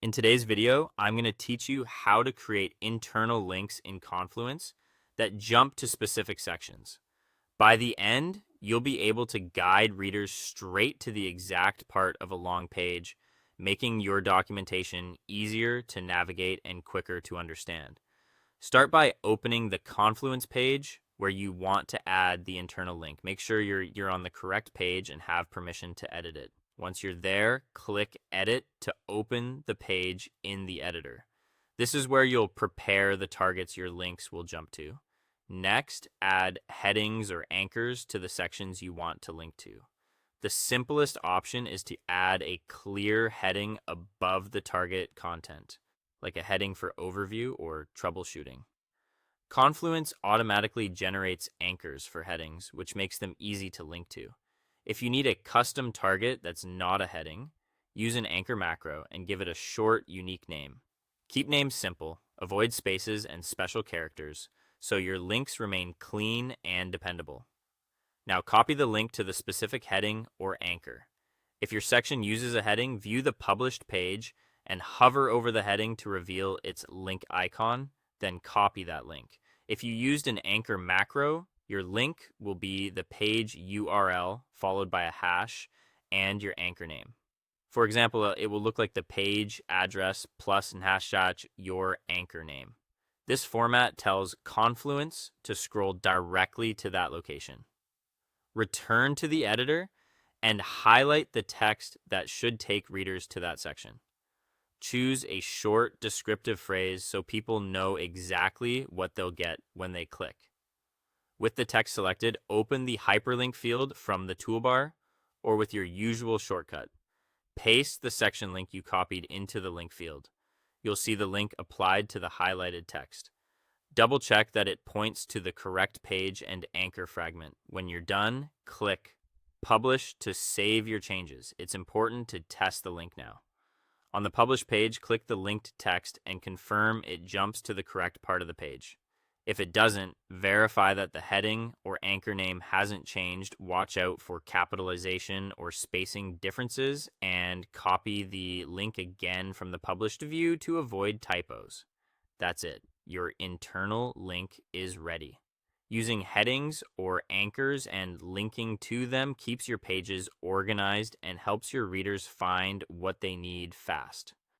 In today's video, I'm going to teach you how to create internal links in Confluence that jump to specific sections. By the end, you'll be able to guide readers straight to the exact part of a long page, making your documentation easier to navigate and quicker to understand. Start by opening the Confluence page where you want to add the internal link. Make sure you're on the correct page and have permission to edit it. Once you're there, click Edit to open the page in the editor. This is where you'll prepare the targets your links will jump to. Next, add headings or anchors to the sections you want to link to. The simplest option is to add a clear heading above the target content, like a heading for overview or troubleshooting. Confluence automatically generates anchors for headings, which makes them easy to link to. If you need a custom target that's not a heading, use an anchor macro and give it a short, unique name. Keep names simple, avoid spaces and special characters, so your links remain clean and dependable. Now copy the link to the specific heading or anchor. If your section uses a heading, view the published page and hover over the heading to reveal its link icon, then copy that link. If you used an anchor macro, your link will be the page URL followed by a hash and your anchor name. For example, it will look like the page address plus and hashtag your anchor name. This format tells Confluence to scroll directly to that location. Return to the editor and highlight the text that should take readers to that section. Choose a short descriptive phrase so people know exactly what they'll get when they click. With the text selected, open the hyperlink field from the toolbar or with your usual shortcut. Paste the section link you copied into the link field. You'll see the link applied to the highlighted text. Double check that it points to the correct page and anchor fragment. When you're done, click Publish to save your changes. It's important to test the link now. On the published page, click the linked text and confirm it jumps to the correct part of the page. If it doesn't, verify that the heading or anchor name hasn't changed. Watch out for capitalization or spacing differences and copy the link again from the published view to avoid typos. That's it. Your internal link is ready. Using headings or anchors and linking to them keeps your pages organized and helps your readers find what they need fast.